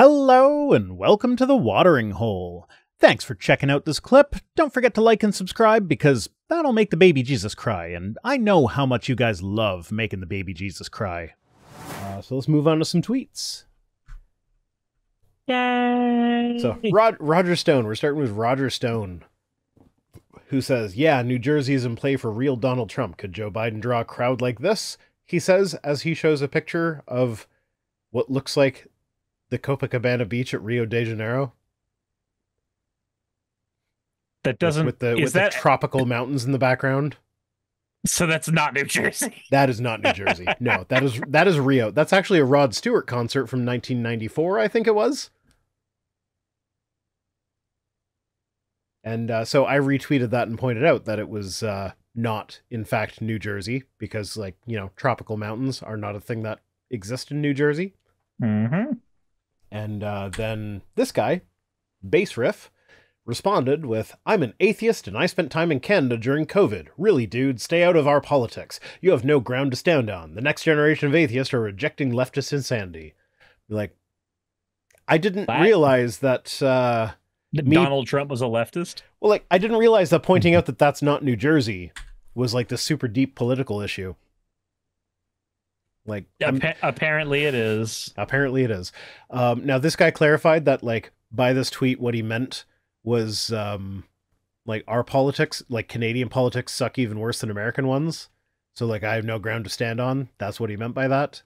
Hello and welcome to The Watering Hole. Thanks for checking out this clip. Don't forget to like and subscribe because that'll make the baby Jesus cry, and I know how much you guys love making the baby Jesus cry. So let's move on to some tweets. Yay! So Roger Stone, we're starting with Roger Stone, who says, yeah, New Jersey is in play for real Donald Trump. Could Joe Biden draw a crowd like this? He says as he shows a picture of what looks like the Copacabana beach at Rio de Janeiro. That doesn't... With the tropical mountains in the background. So that's not New Jersey. That is not New Jersey. No, that is Rio. That's actually a Rod Stewart concert from 1994, I think it was. And so I retweeted that and pointed out that it was not, in fact, New Jersey, because, like, you know, tropical mountains are not a thing that exist in New Jersey. Mm-hmm. And then this guy, Bass Riff, responded with, I'm an atheist and I spent time in Canada during COVID. Really, dude, stay out of our politics. You have no ground to stand on. The next generation of atheists are rejecting leftist insanity. Like, I didn't realize that... Donald Trump was a leftist? Well, like, I didn't realize that pointing out that that's not New Jersey was, like, the super deep political issue. Like, apparently it is. Apparently it is. Now, this guy clarified that, like, by this tweet, what he meant was, like, our politics, like, Canadian politics suck even worse than American ones. So, like, I have no ground to stand on. That's what he meant by that.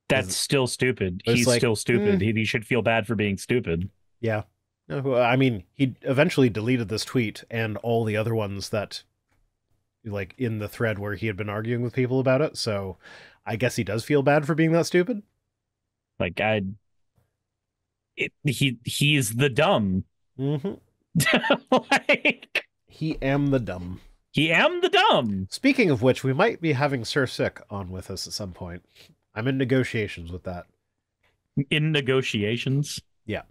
That's still stupid. He's like, still stupid. He should feel bad for being stupid. Yeah. I mean, he eventually deleted this tweet and all the other ones that, like, in the thread where he had been arguing with people about it. So I guess he does feel bad for being that stupid. Like, he's the dumb. Mm-hmm. Like, he am the dumb. He am the dumb. Speaking of which, we might be having Sir Sick on with us at some point. I'm in negotiations with that. In negotiations? Yeah.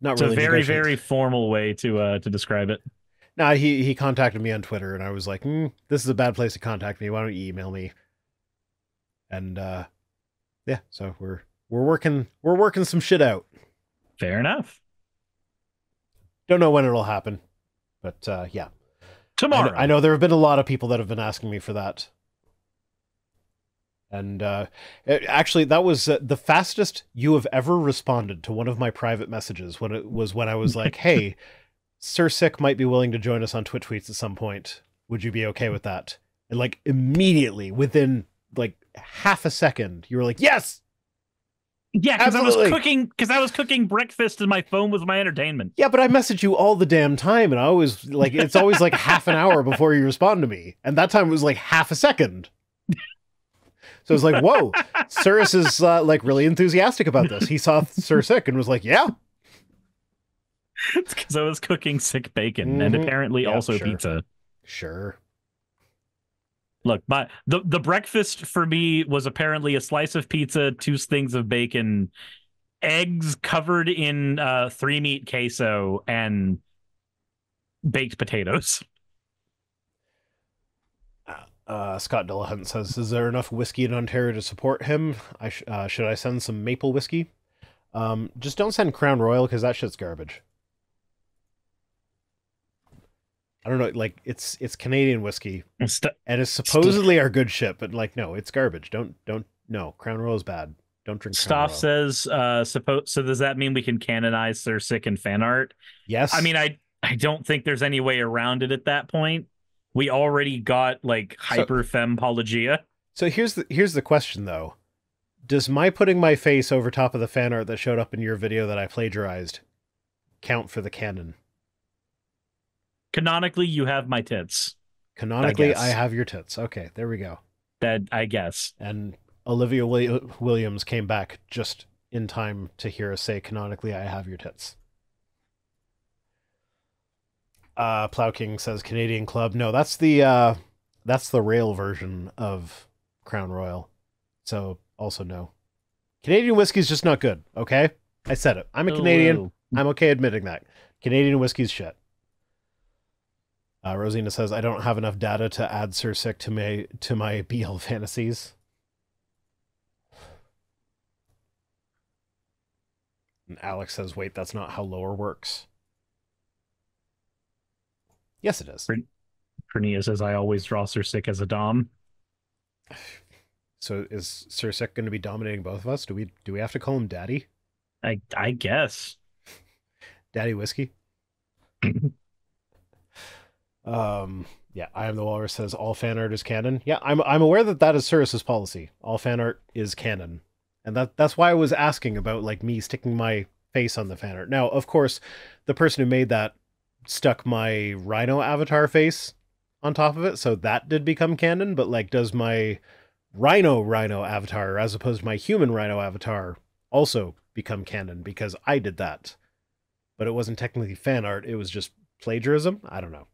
Not it's really. It's a very, very formal way to describe it. Nah, he contacted me on Twitter, and I was like, this is a bad place to contact me. Why don't you email me? And yeah, so we're working some shit out. Fair enough. Don't know when it'll happen, but yeah. Tomorrow. I know there have been a lot of people that have been asking me for that. And actually, that was the fastest you have ever responded to one of my private messages when I was like, hey, Sir Sick might be willing to join us on Twitch Tweets at some point. Would you be okay with that? And, like, immediately, within, like, half a second, you were like, yes! Yeah, because I was cooking breakfast and my phone was my entertainment. Yeah, but I message you all the damn time, and I always, like, it's always, like, half an hour before you respond to me. And that time it was, like, half a second. So it's like, whoa, Cyrus is like really enthusiastic about this. He saw Sir Sick and was like, yeah. It's because I was cooking sick bacon and apparently also pizza. Sure. Look, the breakfast for me was apparently a slice of pizza, 2 things of bacon, eggs covered in 3-meat queso, and baked potatoes. Scott Dillahunt says, is there enough whiskey in Ontario to support him? Should I send some maple whiskey? Just don't send Crown Royal because that shit's garbage. I don't know, like, it's Canadian whiskey, and it's supposedly our good shit, but, like, no, it's garbage. No, Crown Royal is bad. Don't drink Crown Royal. Stoff says, so does that mean we can canonize Sir Sick in fan art? Yes. I mean, I don't think there's any way around it at that point. We already got, like, hyper femme-pologia. So here's the question, though. Does my putting my face over top of the fan art that showed up in your video that I plagiarized count for the canon? Canonically, you have my tits. Canonically, I have your tits. Okay, there we go. That, I guess. And Olivia Williams came back just in time to hear us say, canonically, I have your tits. Plow King says Canadian Club. No, that's the rail version of Crown Royal. So also no. Canadian whiskey's just not good, okay? I said it. I'm a Canadian. I'm okay admitting that. Canadian whiskey's shit. Rosina says, I don't have enough data to add Sir Sick to my BL fantasies. And Alex says, wait, that's not how lore works. Yes, it is. Cornea says, I always draw Sir Sick as a Dom. So is Sir Sick going to be dominating both of us? Do we have to call him Daddy? I guess. Daddy Whiskey? Yeah, I Am the Walrus says all fan art is canon. Yeah, I'm aware that is Cirrus's policy. All fan art is canon. And that's why I was asking about like me sticking my face on the fan art. Now, of course, the person who made that stuck my Rhino avatar face on top of it, so that did become canon, but like does my Rhino avatar as opposed to my human Rhino avatar also become canon because I did that? But it wasn't technically fan art, it was just plagiarism? I don't know.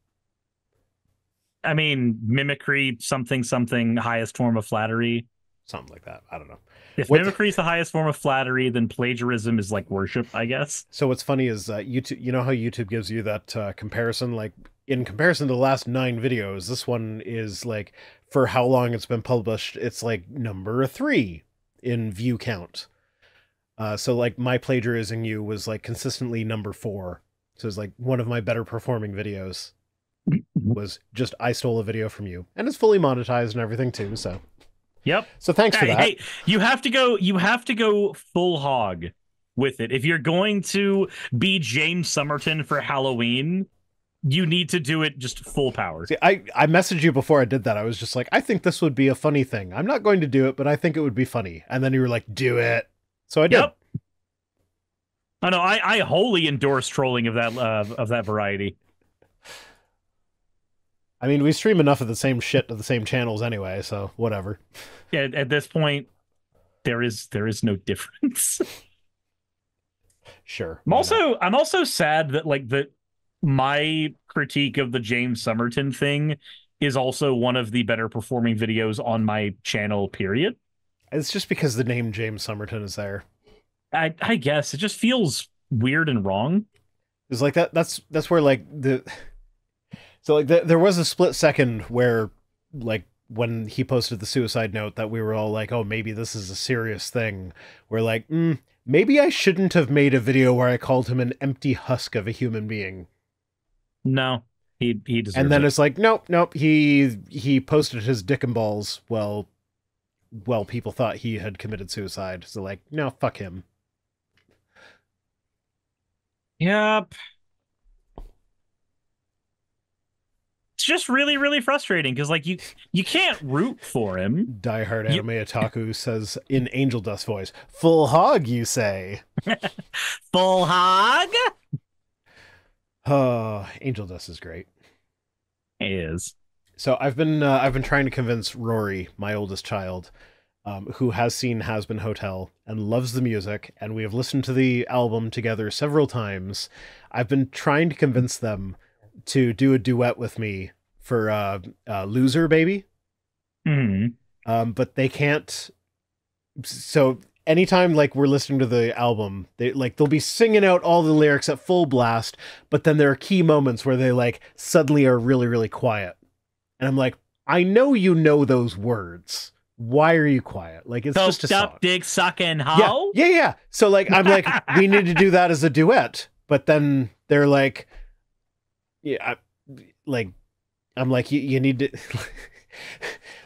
I mean, mimicry, something, highest form of flattery. Something like that. I don't know. If mimicry is the highest form of flattery, then plagiarism is like worship, I guess. So what's funny is YouTube, you know how YouTube gives you that comparison? Like, in comparison to the last 9 videos, this one is like, for how long it's been published, it's like number 3 in view count. So like my plagiarizing you was like consistently number 4. So it's like one of my better performing videos was just I stole a video from you, and it's fully monetized and everything too. So yep. So thanks for that. Hey, you have to go full hog with it. If you're going to be James Somerton for Halloween, you need to do it just full power. See, I messaged you before I did that. I was just like, I think this would be a funny thing. I'm not going to do it, but I think it would be funny. And then you were like, do it. So I did. Yep. I know. I wholly endorse trolling of that variety. I mean, we stream enough of the same shit to the same channels anyway, so whatever. Yeah, at this point, there is no difference. Sure. I'm also sad that like my critique of the James Somerton thing is also one of the better performing videos on my channel, period. It's just because the name James Somerton is there. I guess it just feels weird and wrong. It's like that's where like there was a split second where like when he posted the suicide note that we were all like, oh, maybe this is a serious thing. We're like, maybe I shouldn't have made a video where I called him an empty husk of a human being. No, he deserves And then it. it's like, nope. He posted his dick and balls while people thought he had committed suicide. So like, no, fuck him. Yep. It's just really, really frustrating because like you can't root for him. Diehard Anime Otaku says in Angel Dust voice, full hog, you say. Full hog? Oh, Angel Dust is great. It is. So I've been trying to convince Rory, my oldest child, who has seen Hazbin Hotel and loves the music, and we have listened to the album together several times. I've been trying to convince them to do a duet with me for Loser Baby. Mm-hmm. But they can't. So anytime like we're listening to the album, they'll be singing out all the lyrics at full blast, but then there are key moments where they like suddenly are really, really quiet. And I'm like, I know you know those words. Why are you quiet? Like, it's just a song. Up, dick, sucking, hoe? Yeah. So like, I'm like, we need to do that as a duet. But then they're like, yeah, I'm like, you need to,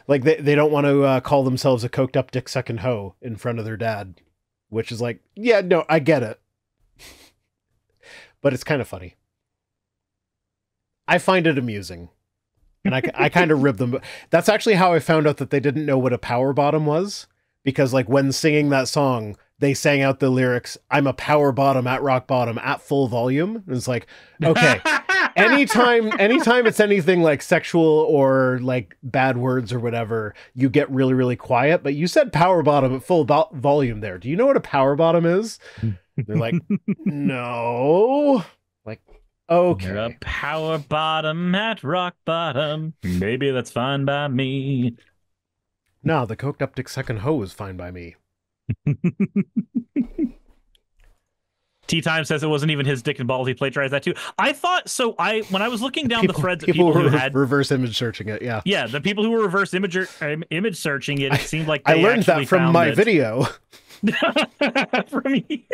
like, they don't want to call themselves a coked up dick sucking hoe in front of their dad, which is like, yeah, no, I get it. But it's kind of funny. I find it amusing. And I kind of ribbed them. That's actually how I found out that they didn't know what a power bottom was. Because like when singing that song, they sang out the lyrics, I'm a power bottom at rock bottom at full volume. And it's like, okay, anytime it's anything like sexual or like bad words or whatever, you get really, really quiet. But you said power bottom at full volume there. Do you know what a power bottom is? They're like, no. Like, okay. You're a power bottom at rock bottom. Maybe that's fine by me. No, the coked up dick sucking hoe is fine by me. T-Time says it wasn't even his dick and balls. He plagiarized that too. I thought so. When I was looking down the threads, people who were had reverse image searching it. Yeah, the people who were reverse image searching it. It seemed like I learned that from my video. From me.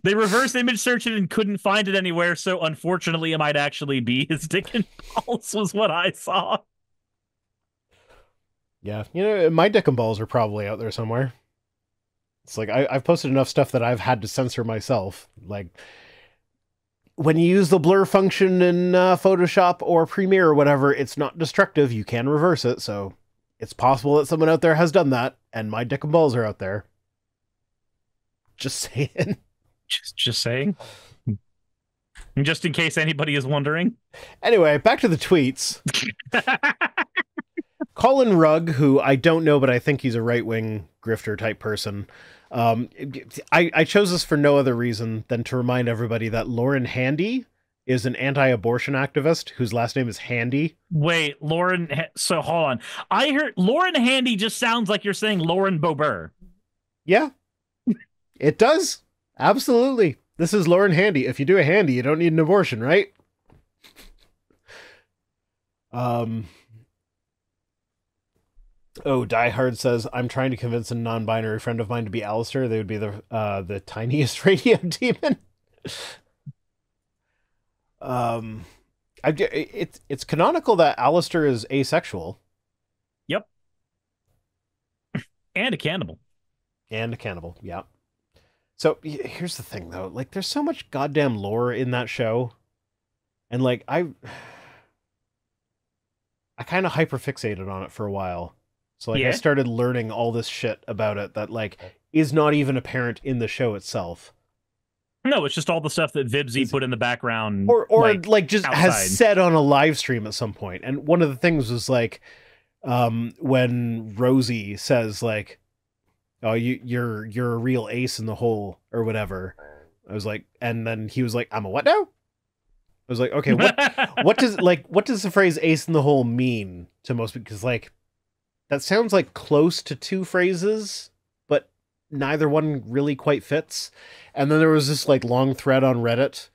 They reverse image searched it and couldn't find it anywhere, so unfortunately it might actually be his dick and balls was what I saw. Yeah, you know, my dick and balls are probably out there somewhere. It's like I've posted enough stuff that I've had to censor myself. Like when you use the blur function in Photoshop or Premiere or whatever, it's not destructive. You can reverse it, so it's possible that someone out there has done that, and my dick and balls are out there. Just saying. Just saying. Just in case anybody is wondering. Anyway, back to the tweets. Colin Rugg, who I don't know, but I think he's a right-wing grifter type person. I chose this for no other reason than to remind everybody that Lauren Handy is an anti-abortion activist whose last name is Handy. Wait, Lauren. So hold on. I heard Lauren Handy just sounds like you're saying Lauren Boebert. Yeah, it does. Absolutely. This is Lauren Handy. If you do a handy, you don't need an abortion, right? Oh, Die Hard says, I'm trying to convince a non-binary friend of mine to be Alistair. They would be the tiniest radio demon. It's canonical that Alistair is asexual. Yep. And a cannibal. Yeah. So here's the thing, though. Like, there's so much goddamn lore in that show. And, like, I kind of hyperfixated on it for a while. So, like, I started learning all this shit about it that, like, is not even apparent in the show itself. No, it's just all the stuff that Vibsy put in the background. Or like just outside. Has said on a live stream at some point. And one of the things was, like, when Rosie says, like, oh, you're a real ace in the hole, or whatever. I was like, and then he was like, I'm a what now? I was like, okay, what does the phrase ace in the hole mean to most people? Because, like, that sounds like close to two phrases, but neither one really quite fits. And then there was this, like, long thread on Reddit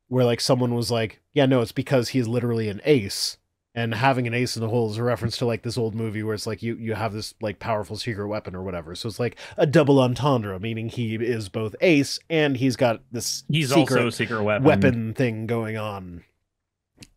where, like, someone was like, yeah, no, it's because he's literally an ace. And having an ace in the hole is a reference to, like, this old movie where it's like you have this, like, powerful secret weapon or whatever. So it's like a double entendre, meaning he is both ace and he's got this also a secret weapon thing going on.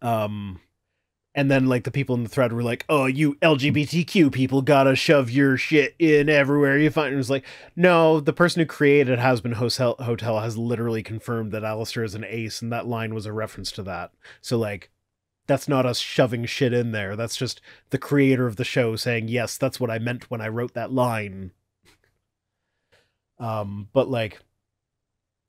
And then, like, the people in the thread were like, oh, you LGBTQ people gotta shove your shit in everywhere you find. And it was like, no, the person who created Hazbin Hotel has literally confirmed that Alistair is an ace, and that line was a reference to that. So, like, that's not us shoving shit in there. That's just the creator of the show saying, yes, that's what I meant when I wrote that line. But, like,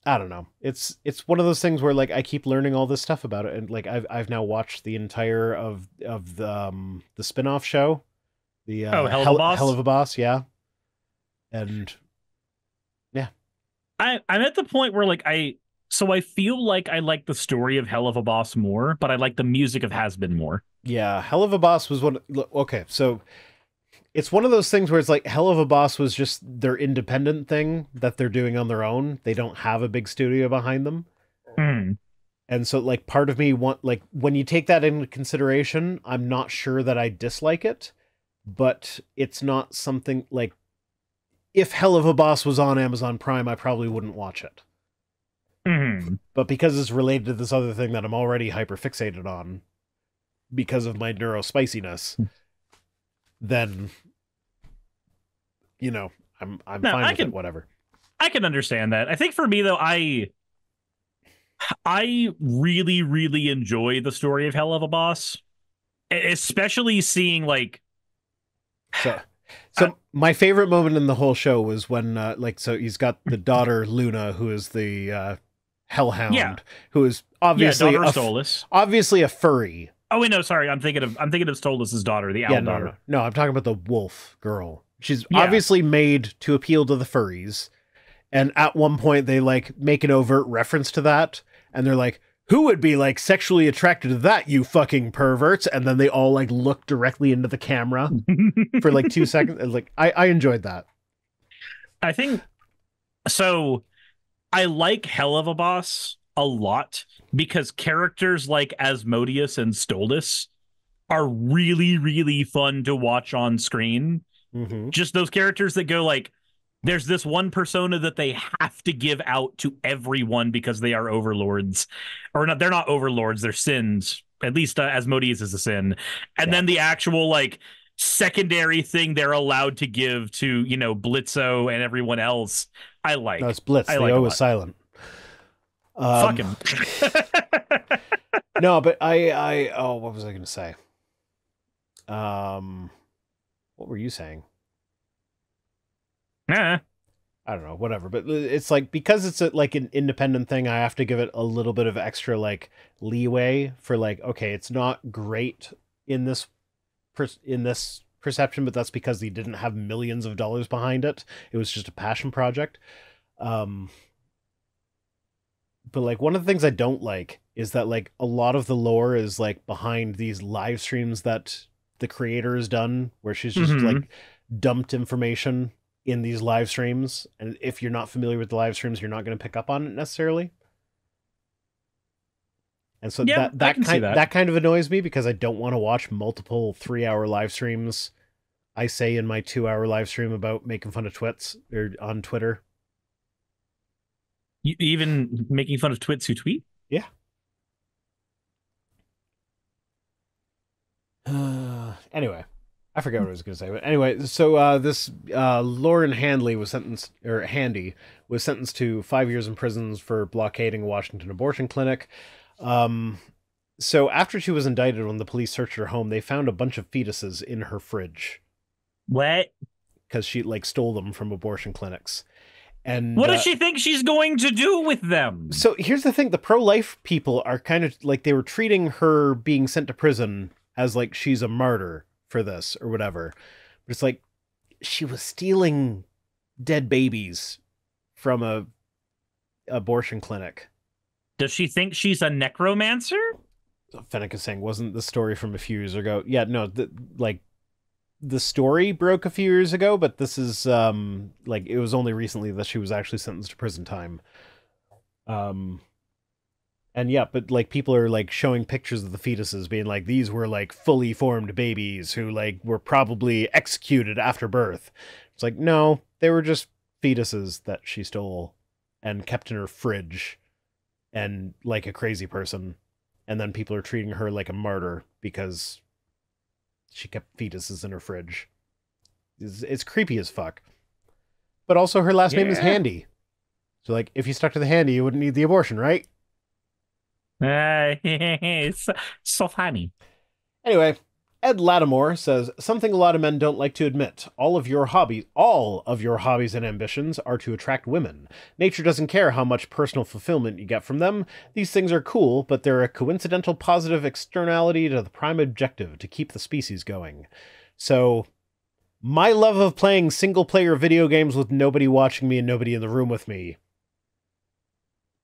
I don't know. It's one of those things where, like, I keep learning all this stuff about it, and, like, I've now watched the entire of the spin-off show, the Hell of a Boss, yeah, and yeah, I'm at the point where, like, I feel like I like the story of Hell of a Boss more, but I like the music of Hazbin more. Yeah, Hell of a Boss was one. Okay, so it's one of those things where it's like Hell of a Boss was just their independent thing that they're doing on their own. They don't have a big studio behind them. And so, like, part of me like, when you take that into consideration, I'm not sure that I dislike it, but it's not something like, if Hell of a Boss was on Amazon Prime, I probably wouldn't watch it. But because it's related to this other thing that I'm already hyperfixated on because of my neurospiciness, then, you know, I'm fine with it, whatever. I can understand that. I think for me, though, I really, really enjoy the story of Hell of a Boss, especially seeing, like... So my favorite moment in the whole show was when, so he's got the daughter, Luna, who is the Hellhound, who is obviously obviously a furry. Oh wait, no, sorry, I'm thinking of Stolas' daughter, the owl daughter. No, I'm talking about the wolf girl. She's obviously made to appeal to the furries, and at one point they, like, make an overt reference to that, and they're like, who would be, like, sexually attracted to that, you fucking perverts? And then they all, like, look directly into the camera for, like, 2 seconds. And, like, I enjoyed that. I think so. I like Hell of a Boss a lot because characters like Asmodeus and Stolas are really, really fun to watch on screen. Just those characters that go, like, There's this one persona that they have to give out to everyone because they are overlords, or not. They're not overlords. They're sins. At least Asmodeus is a sin, and Yeah. then the actual like secondary thing they're allowed to give to Blitzo and everyone else. I No, like. it's Blitz. I The like a O is lot. silent. Fuck him. No, but oh, what was I going to say? What were you saying? Nah. I don't know, whatever. But it's like, because it's like an independent thing, I have to give it a little bit of extra like leeway for like, okay, it's not great in this perception, but that's because they didn't have millions of dollars behind it. It was just a passion project. But like, one of the things I don't like is that like a lot of the lore is like behind these live streams that the creator has done, where she's just like dumped information in these live streams, and if you're not familiar with the live streams, you're not going to pick up on it necessarily. And so Yeah, that kind of annoys me, because I don't want to watch multiple 3-hour live streams. I say in my 2-hour live stream about making fun of twits or on Twitter. You even making fun of twits who tweet? Yeah. Anyway, I forget what I was going to say, but anyway, so this Lauren Handy was sentenced to 5 years in prison for blockading a Washington abortion clinic. So after she was indicted, when the police searched her home, they found a bunch of fetuses in her fridge. What? Because she like stole them from abortion clinics. And what does she think she's going to do with them? So here's the thing: the pro-life people are kind of like, they were treating her being sent to prison as like she's a martyr for this or whatever. But it's like, she was stealing dead babies from a abortion clinic. Does she think she's a necromancer? Fennec is saying, wasn't the story from a few years ago? Yeah, no, the story broke a few years ago, but this is like, it was only recently that she was actually sentenced to prison time. And yeah, but like, people are like showing pictures of the fetuses being like, these were like fully formed babies who like were probably executed after birth. It's like, no, they were just fetuses that she stole and kept in her fridge and like a crazy person. And then people are treating her like a martyr because she kept fetuses in her fridge. It's creepy as fuck. But also, her last name is Handy. So like, if you stuck to the Handy, you wouldn't need the abortion, right? It's so funny. Anyway, Ed Lattimore says, something a lot of men don't like to admit. All of your hobbies and ambitions are to attract women. Nature doesn't care how much personal fulfillment you get from them. These things are cool, but they're a coincidental positive externality to the prime objective, to keep the species going. So, my love of playing single-player video games with nobody watching me and nobody in the room with me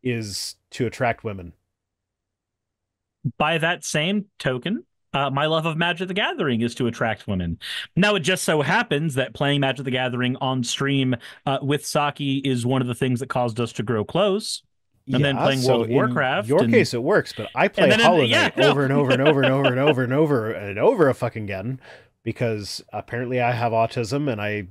is to attract women. By that same token, my love of Magic the Gathering is to attract women. Now, it just so happens that playing Magic the Gathering on stream with Saki is one of the things that caused us to grow close. And then playing World of Warcraft. In your case, it works, but I play Hollow Knight over and over and over and over and over and over and over a fucking again, because apparently I have autism and I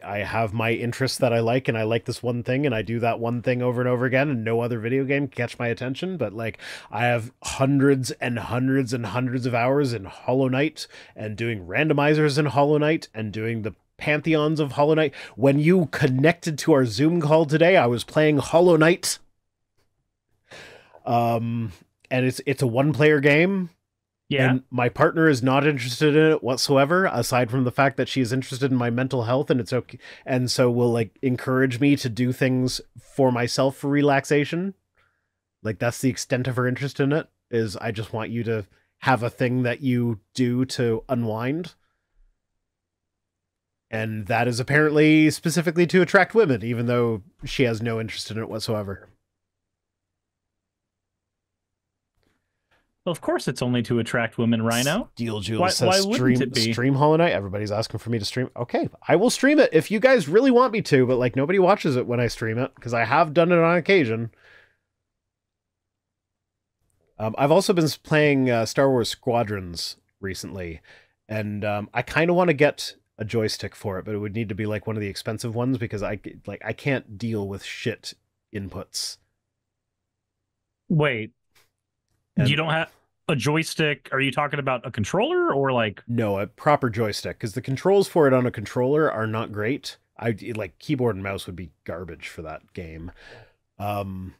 have my interests that I like, and I like this one thing, and I do that one thing over and over again, and no other video game can catch my attention. But like, I have hundreds and hundreds and hundreds of hours in Hollow Knight, and doing randomizers in Hollow Knight, and doing the pantheons of Hollow Knight. When you connected to our Zoom call today, I was playing Hollow Knight. And it's a one-player game. Yeah. And my partner is not interested in it whatsoever, aside from the fact that she is interested in my mental health, and it's okay, and so will like encourage me to do things for myself for relaxation. Like, that's the extent of her interest in it, is I just want you to have a thing that you do to unwind. And that is apparently specifically to attract women, even though she has no interest in it whatsoever. Well, of course it's only to attract women, Rhino. Steel Jewel says stream Hollow Knight. Everybody's asking for me to stream. Okay, I will stream it if you guys really want me to, but like, nobody watches it when I stream it, because I have done it on occasion. I've also been playing Star Wars Squadrons recently, and I kind of want to get a joystick for it, but it would need to be like one of the expensive ones because I can't deal with shit inputs. Wait, And you don't have a joystick? Are you talking about a controller or like? no, a proper joystick, because the controls for it on a controller are not great. I like keyboard and mouse would be garbage for that game. But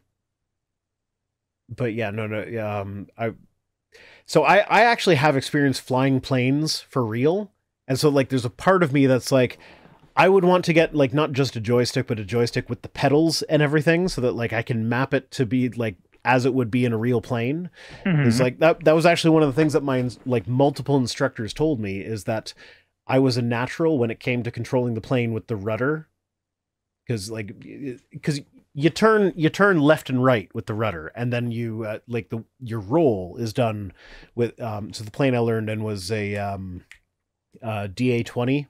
yeah, no. I actually have experience flying planes for real. And so like there's a part of me that's like I would want to get like not just a joystick but a joystick with the pedals and everything so that like I can map it to be like as it would be in a real plane. It's like that was actually one of the things that my like multiple instructors told me is that I was a natural when it came to controlling the plane with the rudder. Because you turn left and right with the rudder, and then you your roll is done with so the plane I learned in was a DA-20,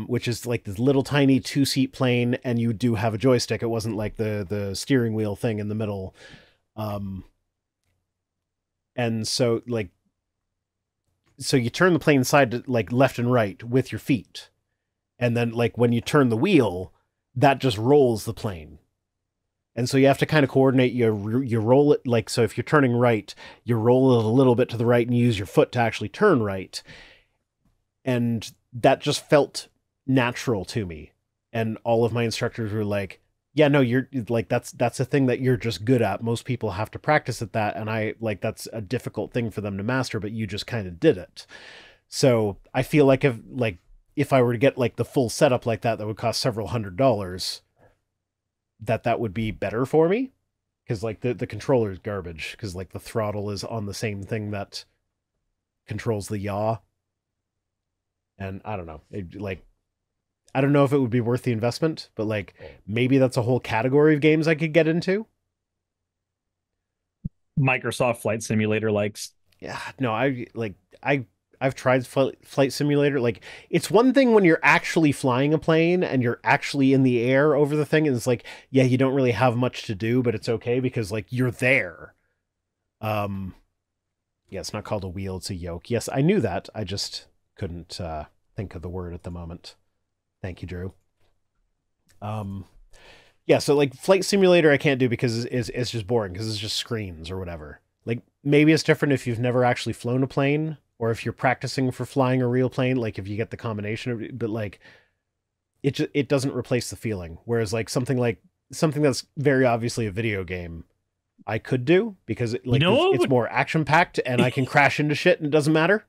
which is like this little tiny 2-seat plane, and you do have a joystick. It wasn't like the steering wheel thing in the middle, and so you turn the plane side to like left and right with your feet, and then like when you turn the wheel, that just rolls the plane. And so you have to kind of coordinate, you roll it, like, so if you're turning right, you roll it a little bit to the right and you use your foot to actually turn right. And that just felt natural to me. And all of my instructors were like, yeah, no, you're like, that's a thing that you're just good at. Most people have to practice at that. And I like, that's a difficult thing for them to master, but you just kind of did it. So I feel like if I were to get like the full setup like that would cost several $100s, that would be better for me. Because like the controller is garbage, because like the throttle is on the same thing that controls the yaw. And I don't know, I don't know if it would be worth the investment, but like maybe that's a whole category of games I could get into. Microsoft Flight Simulator likes. Yeah, no, I've tried Flight Simulator. Like, it's one thing when you're actually flying a plane and you're actually in the air over the thing, and it's like, yeah, you don't really have much to do, but it's okay because like you're there. Yeah, it's not called a wheel, it's a yoke. Yes, I knew that. I just couldn't think of the word at the moment. Thank you, Drew. Yeah, so like Flight Simulator I can't do because it's just boring because it's just screens or whatever. Like maybe it's different if you've never actually flown a plane, or if you're practicing for flying a real plane, like if you get the combination of it, but like it doesn't replace the feeling. Whereas like something that's very obviously a video game, I could do because it's more action packed and I can crash into shit and it doesn't matter.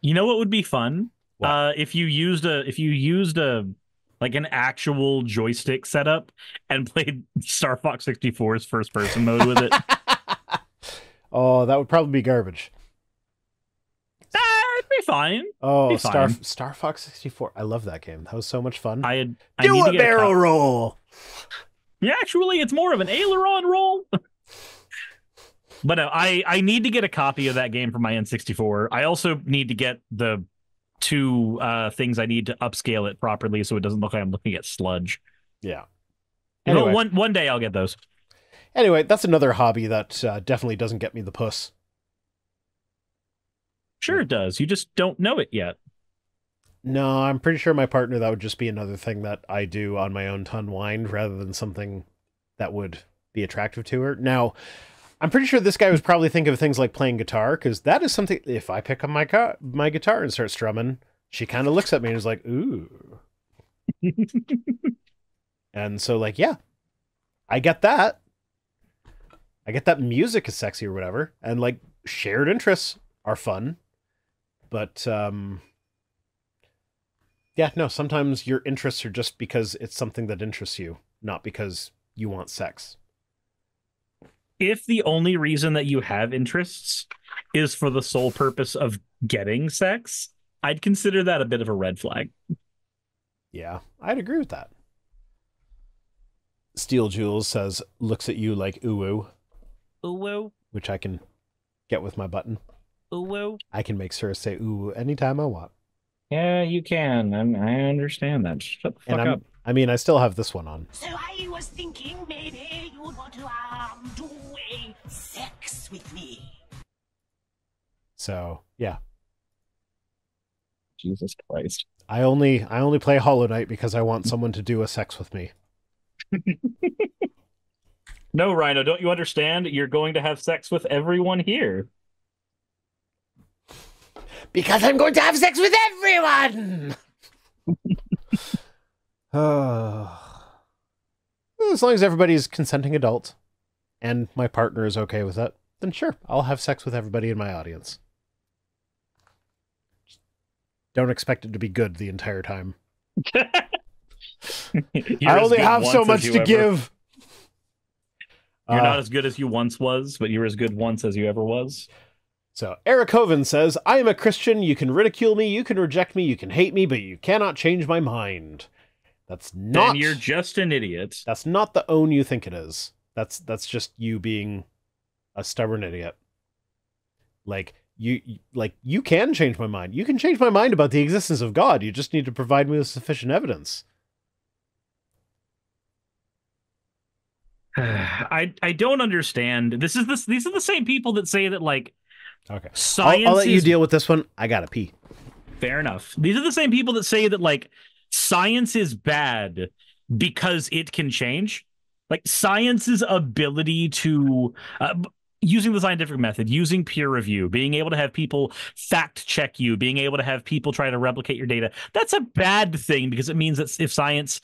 You know what would be fun? If you used a like an actual joystick setup and played Star Fox 64's first person mode with it. Oh, that would probably be garbage. It'd be fine. Oh, Star Fox 64. I love that game. That was so much fun. I do a barrel roll. Yeah, actually, it's more of an aileron roll. But no, I need to get a copy of that game for my N64. I also need to get the two things I need to upscale it properly so it doesn't look like I'm looking at sludge. Yeah. Anyway, one day I'll get those. Anyway, that's another hobby that definitely doesn't get me the puss. Sure it does. You just don't know it yet. No, I'm pretty sure my partner, that would just be another thing that I do on my own to unwind rather than something that would be attractive to her. Now, I'm pretty sure this guy was probably thinking of things like playing guitar, because that is something, if I pick up my guitar and start strumming, she kind of looks at me and is like, ooh. And so like, yeah, I get that. I get that music is sexy or whatever. And like shared interests are fun. But yeah, no, sometimes your interests are just because it's something that interests you, not because you want sex. If the only reason that you have interests is for the sole purpose of getting sex, I'd consider that a bit of a red flag. Yeah, I'd agree with that. Steel Jules says, looks at you like ooh-oo. Ooh-oo. Which I can get with my button. Ooh-oo. I can make Sarah say ooh anytime I want. Yeah, you can. I understand that. Shut the fuck up. I mean, I still have this one on. So I was thinking maybe you would want to do a sex with me. So, yeah. Jesus Christ. I only play Hollow Knight because I want someone to do a sex with me. No, Rhino, don't you understand? You're going to have sex with everyone here. Because I'm going to have sex with everyone! As long as everybody's consenting adult and my partner is okay with it, then sure, I'll have sex with everybody in my audience. Just don't expect it to be good the entire time. I only have so much to give. You're not as good as you once was, but you're as good once as you ever was. So Eric Hoven says, I am a Christian. You can ridicule me, you can reject me, you can hate me, but you cannot change my mind. That's not... Then you're just an idiot. That's not the own you think it is. That's just you being a stubborn idiot. Like, you can change my mind. You can change my mind about the existence of God. You just need to provide me with sufficient evidence. I don't understand. These are the same people that say that, like, okay, science I'll let you deal with this one. I gotta pee. Fair enough. These are the same people that say that, like, science is bad because it can change. Like, science's ability to using the scientific method, using peer review, being able to have people fact check you, being able to have people try to replicate your data. That's a bad thing because it means that if science,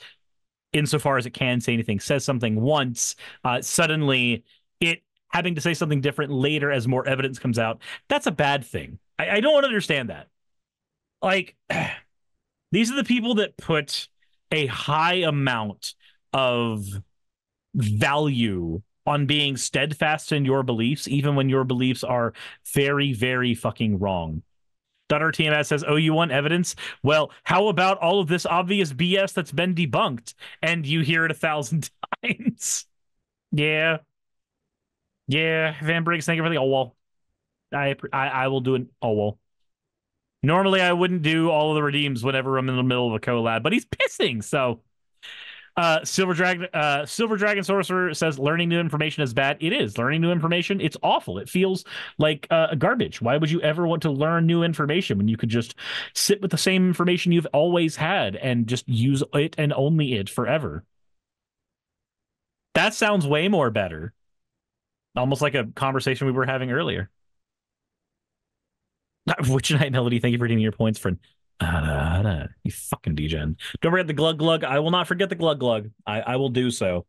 insofar as it can say anything, says something once, suddenly it having to say something different later as more evidence comes out, that's a bad thing. I don't understand that. Like, these are the people that put a high amount of value on being steadfast in your beliefs, even when your beliefs are very, very fucking wrong. .rtms says, oh, you want evidence? Well, how about all of this obvious BS that's been debunked? And you hear it 1,000 times. Yeah. Van Briggs, thank you for the wall. I will do an wall. Normally, I wouldn't do all of the redeems whenever I'm in the middle of a collab, but he's pissing, so... Silver Dragon Sorcerer says learning new information is bad. It is. Learning new information, it's awful. It feels like garbage. Why would you ever want to learn new information when you could just sit with the same information you've always had and just use it and only it forever? That sounds way more better. Almost like a conversation we were having earlier. Witch Night Melody, thank you for redeeming your points, friend. You fucking degen. Don't forget the glug glug. I will not forget the glug glug. I will do so.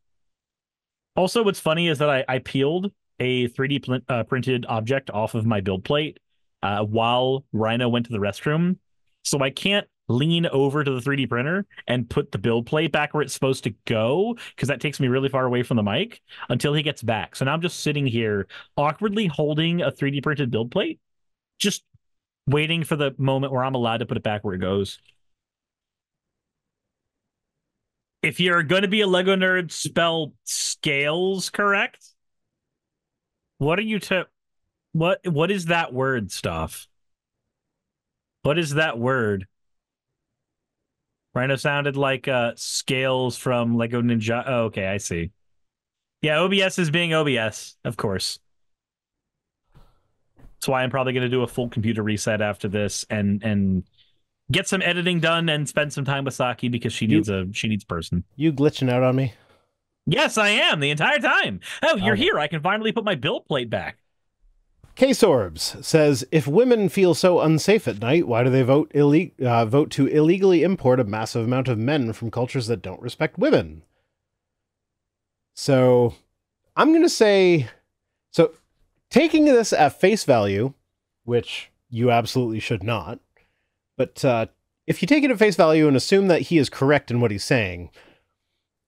Also, what's funny is that I peeled a 3D printed object off of my build plate while Rhino went to the restroom. So I can't lean over to the 3D printer and put the build plate back where it's supposed to go, because that takes me really far away from the mic until he gets back. So now I'm just sitting here awkwardly holding a 3D printed build plate, just waiting for the moment where I'm allowed to put it back where it goes. If you're going to be a Lego nerd, spell scales correct. What are you what is that word stuff? What is that word? Rhino sounded like scales from Lego Ninja. Oh, okay, I see. Yeah, OBS is being OBS, of course. That's why I'm probably going to do a full computer reset after this and get some editing done and spend some time with Saki because she needs a person. You glitching out on me? Yes, I am the entire time. Oh, you're here. I can finally put my build plate back. K-Sorbs says, if women feel so unsafe at night, why do they vote to illegally import a massive amount of men from cultures that don't respect women? So, I'm going to say... So, taking this at face value, which you absolutely should not, but if you take it at face value and assume that he is correct in what he's saying,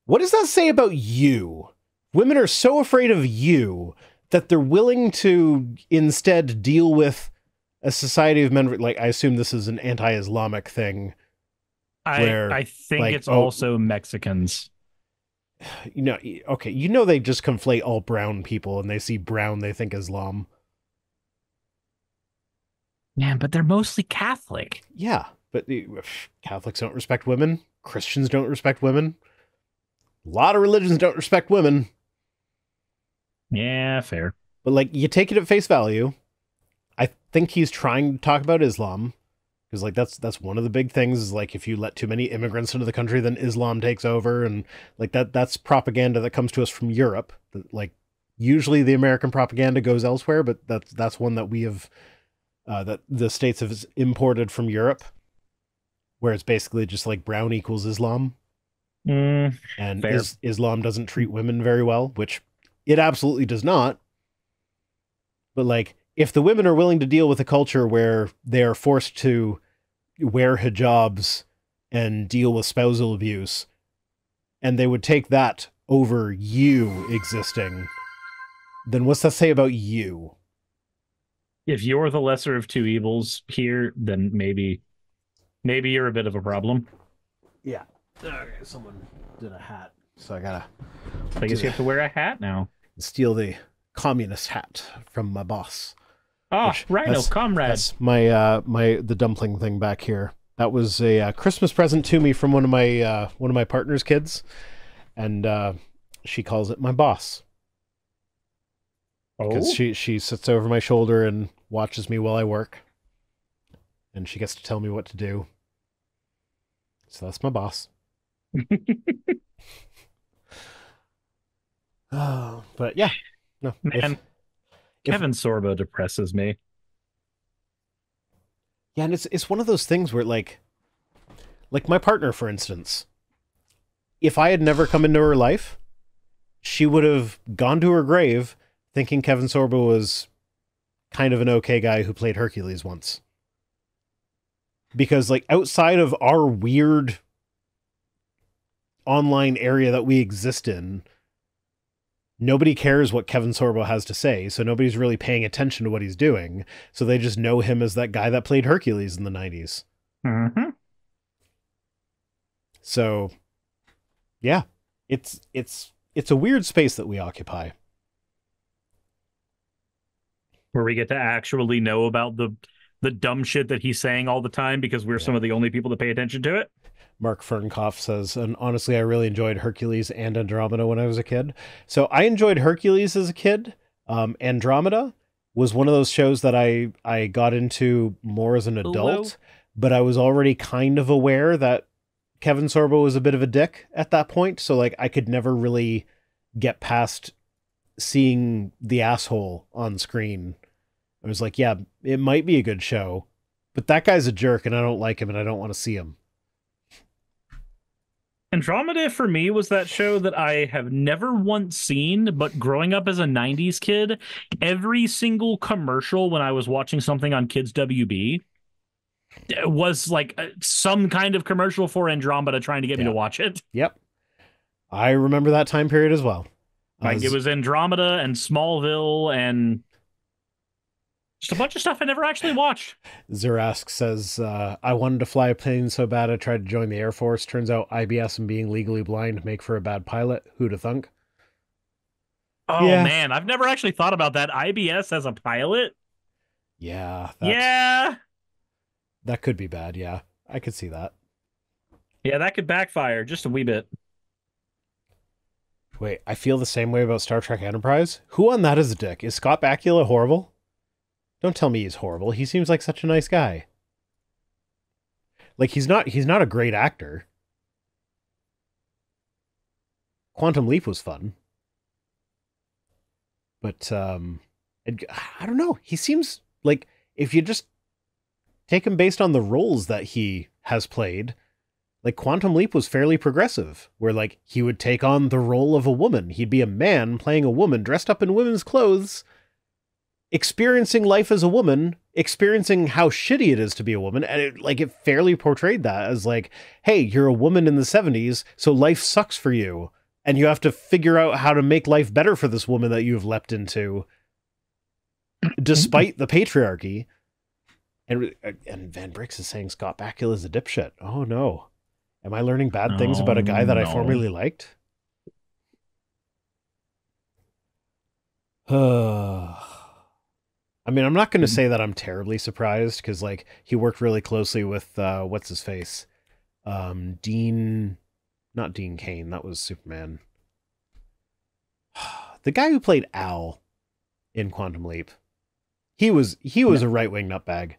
what does that say about you? Women are so afraid of you that they're willing to instead deal with a society of men. Like, I assume this is an anti-Islamic thing. I think like, it's also Mexicans. You know, okay, you know they just conflate all brown people and they see brown, they think Islam. Man, but they're mostly Catholic. Yeah, but Catholics don't respect women. Christians don't respect women. A lot of religions don't respect women. Yeah, fair. But, like, you take it at face value. I think he's trying to talk about Islam. because like that's one of the big things is like if you let too many immigrants into the country, then Islam takes over, and like that's propaganda that comes to us from Europe. Like usually the American propaganda goes elsewhere, but that's one that we have that the States have imported from Europe, where it's basically just like brown equals Islam, and Islam doesn't treat women very well, which it absolutely does not. But like, if the women are willing to deal with a culture where they are forced to wear hijabs and deal with spousal abuse, and they would take that over you existing, then what's that say about you? If you're the lesser of two evils here, then maybe you're a bit of a problem. Yeah. Okay, someone did a hat, so I gotta. I guess you have to wear a hat now. Steal the communist hat from my boss. Oh, Rhino, comrade. That's my the dumpling thing back here. That was a Christmas present to me from one of my partner's kids, and she calls it my boss. Because she sits over my shoulder and watches me while I work, and she gets to tell me what to do. So that's my boss. But yeah, no, man. Kevin Sorbo depresses me. Yeah, and it's one of those things where like my partner, for instance, if I had never come into her life, she would have gone to her grave thinking Kevin Sorbo was kind of an okay guy who played Hercules once. Because like outside of our weird online area that we exist in, nobody cares what Kevin Sorbo has to say, so nobody's really paying attention to what he's doing. So they just know him as that guy that played Hercules in the 90s. Mm-hmm. So, yeah, it's a weird space that we occupy. Where we get to actually know about the dumb shit that he's saying all the time because we're some of the only people that pay attention to it. Mark Fernkoff says, and honestly, I really enjoyed Hercules and Andromeda when I was a kid. So I enjoyed Hercules as a kid. Andromeda was one of those shows that I got into more as an adult, but I was already kind of aware that Kevin Sorbo was a bit of a dick at that point. So like I could never really get past seeing the asshole on screen. I was like, yeah, it might be a good show, but that guy's a jerk and I don't like him and I don't want to see him. Andromeda for me was that show that I have never once seen, but growing up as a 90s kid, every single commercial when I was watching something on Kids WB was like some kind of commercial for Andromeda trying to get me to watch it. Yep. I remember that time period as well. Like it was Andromeda and Smallville and just a bunch of stuff I never actually watched. Zerask says, I wanted to fly a plane so bad I tried to join the Air Force. Turns out IBS and being legally blind make for a bad pilot. Who'da thunk? Oh, yeah. Man, I've never actually thought about that. IBS as a pilot? Yeah. Yeah. That could be bad, yeah. I could see that. Yeah, that could backfire just a wee bit. Wait, I feel the same way about Star Trek Enterprise? Who on that is a dick? Is Scott Bakula horrible? Don't tell me he's horrible. He seems like such a nice guy. Like he's not a great actor. Quantum Leap was fun. But I don't know. He seems like if you just take him based on the roles that he has played, like Quantum Leap was fairly progressive, where like he would take on the role of a woman. He'd be a man playing a woman dressed up in women's clothes, experiencing life as a woman, experiencing how shitty it is to be a woman. And it fairly portrayed that as like, hey, you're a woman in the 70s, so life sucks for you. And you have to figure out how to make life better for this woman that you've leapt into, despite the patriarchy. And Van Brix is saying Scott Bakula is a dipshit. Oh no. Am I learning bad things about a guy that I formerly liked? I mean, I'm not going to say that I'm terribly surprised because, like, he worked really closely with, what's his face? Not Dean Cain. That was Superman. The guy who played Al in Quantum Leap. He was a right-wing nutbag.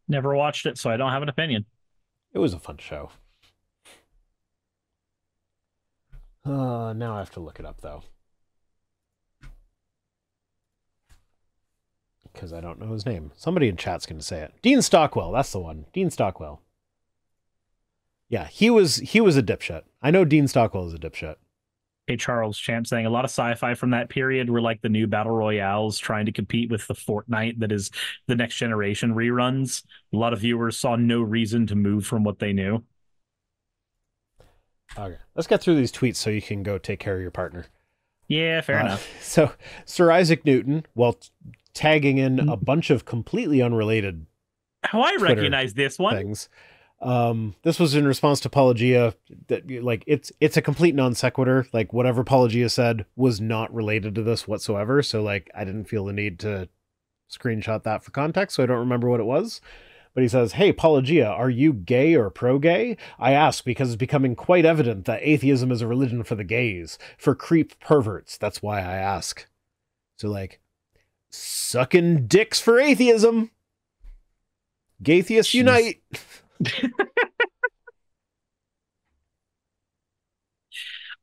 Never watched it, so I don't have an opinion. It was a fun show. Now I have to look it up, though. Because I don't know his name. Somebody in chat's going to say it. Dean Stockwell, that's the one. Dean Stockwell. Yeah, he was a dipshit. I know Dean Stockwell is a dipshit. Hey, Charles Champ saying a lot of sci-fi from that period were like the new battle royales trying to compete with the Fortnite that is the next generation reruns. A lot of viewers saw no reason to move from what they knew. Okay, let's get through these tweets so you can go take care of your partner. Yeah, fair enough. So, Sir Isaac Newton, while tagging in a bunch of completely unrelated How I Twitter recognize this one. things. This was in response to Pelagia, that like it's a complete non sequitur. Like whatever Pelagia said was not related to this whatsoever. So like I didn't feel the need to screenshot that for context, so I don't remember what it was. But he says, "Hey Pelagia, are you gay or pro-gay? I ask because it's becoming quite evident that atheism is a religion for the gays, for creep perverts. That's why I ask." So like, sucking dicks for atheism. Gaytheists unite.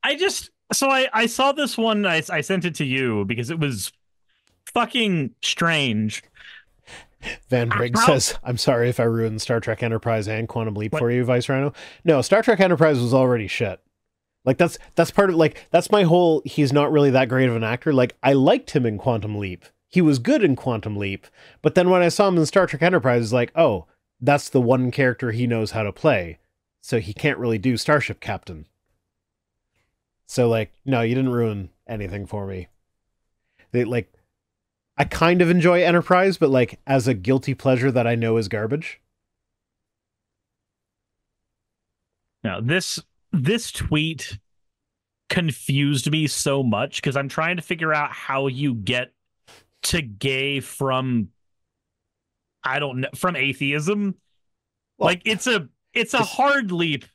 I saw this one. I sent it to you because it was fucking strange. Van Briggs says, "I'm sorry if I ruined Star Trek Enterprise and Quantum Leap for you, Vice Rhino." No, Star Trek Enterprise was already shit. Like that's part of like that's my whole. He's not really that great of an actor. Like I liked him in Quantum Leap. He was good in Quantum Leap, but then when I saw him in Star Trek Enterprise, it's like, oh, that's the one character he knows how to play, so he can't really do Starship Captain. So like, no, you didn't ruin anything for me. I kind of enjoy Enterprise, but like as a guilty pleasure that I know is garbage. Now, this tweet confused me so much because I'm trying to figure out how you get to gay from, I don't know, from atheism. Well, like it's a hard leap.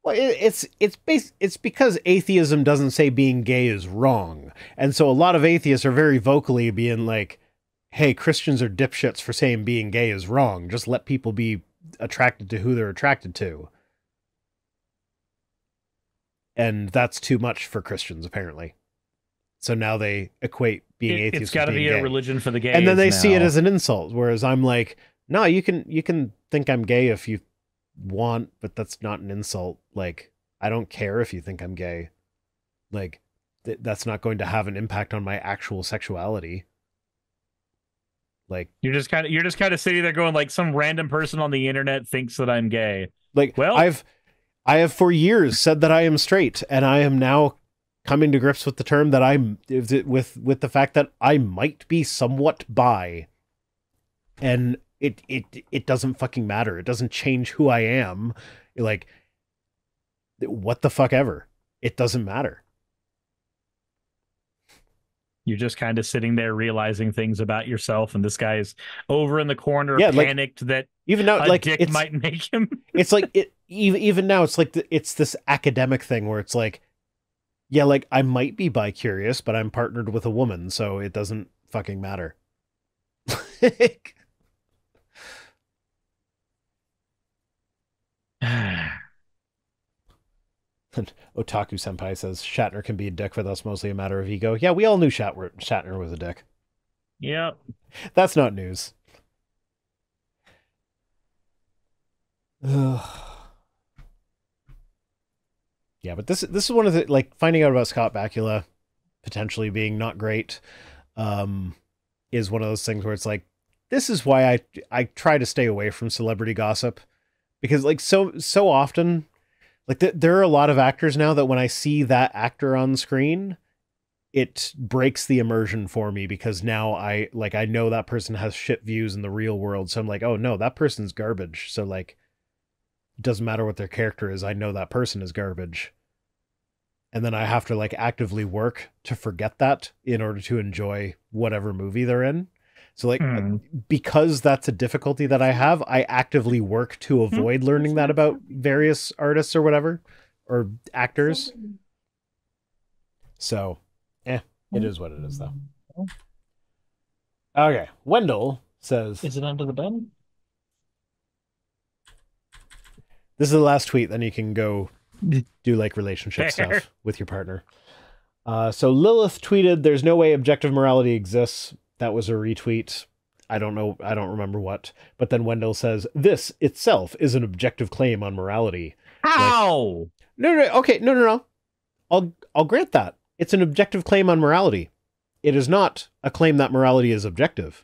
Well, it's because atheism doesn't say being gay is wrong. And so a lot of atheists are very vocally being like, hey, Christians are dipshits for saying being gay is wrong. Just let people be attracted to who they're attracted to. And that's too much for Christians, apparently. So now they equate being atheist it's got to be gay. A religion for the gays. And then they now. see it as an insult, whereas I'm like, no, you can think I'm gay if you want, but that's not an insult. Like, I don't care if you think I'm gay. Like, that's not going to have an impact on my actual sexuality. Like, you're just kind of sitting there going like, some random person on the internet thinks that I'm gay. Like, well, I have for years said that I am straight, and I am now coming to grips with the term that I'm with the fact that I might be somewhat bi, and it doesn't fucking matter. It doesn't change who I am. Like, what the fuck ever. It doesn't matter. You're just kind of sitting there realizing things about yourself, and this guy's over in the corner, panicked that even now, like, dick might make him. It's like even now, it's like it's this academic thing where it's like, yeah, like I might be bi-curious, but I'm partnered with a woman, so it doesn't fucking matter. Otaku Senpai says Shatner can be a dick, but that's mostly a matter of ego. Yeah, we all knew Shatner was a dick. Yep. That's not news. Yeah, but this is one of the, like, finding out about Scott Bakula potentially being not great is one of those things where it's like, this is why I try to stay away from celebrity gossip, because like so often, like there are a lot of actors now that when I see that actor on screen, it breaks the immersion for me, because now I know that person has shit views in the real world. So I'm like, oh no, that person's garbage. So like, it doesn't matter what their character is. I know that person is garbage. And then I have to like actively work to forget that in order to enjoy whatever movie they're in. So like, because that's a difficulty that I have, I actively work to avoid learning that about various artists or whatever, or actors. So, it is what it is though. Okay. Wendell says, is it under the bed? This is the last tweet, then you can go do like relationship Fair. stuff with your partner. So Lilith tweeted, "There's no way objective morality exists." That was a retweet. I don't know. I don't remember what. But then Wendell says, "This itself is an objective claim on morality." How? No. Okay, no. I'll grant that. It's an objective claim on morality. It is not a claim that morality is objective.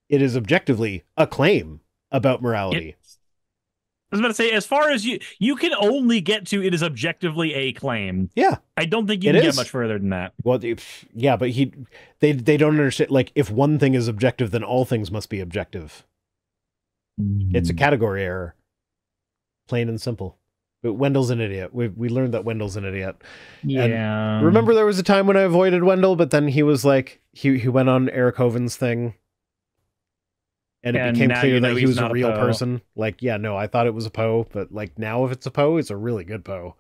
It is objectively a claim about morality. I was about to say, as far as you can only get to, it is objectively a claim. Yeah. I don't think you It can is. get much further than that. Well, yeah, but they don't understand. Like, if one thing is objective, then all things must be objective. It's a category error, plain and simple. But Wendell's an idiot. We learned that Wendell's an idiot. Yeah. Remember, there was a time when I avoided Wendell, but then he was like, he went on Eric Hoven's thing, and it became now clear you know that he he's was a not a real Poe. person. Like, yeah, no, I thought it was a Poe, but like now, if it's a Poe, it's a really good Poe.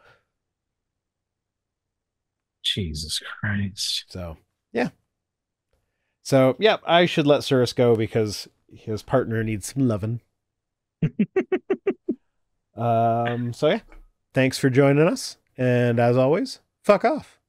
Jesus Christ. So yeah. So yeah, I should let Cirrus go because his partner needs some loving. So yeah, thanks for joining us, and as always, fuck off.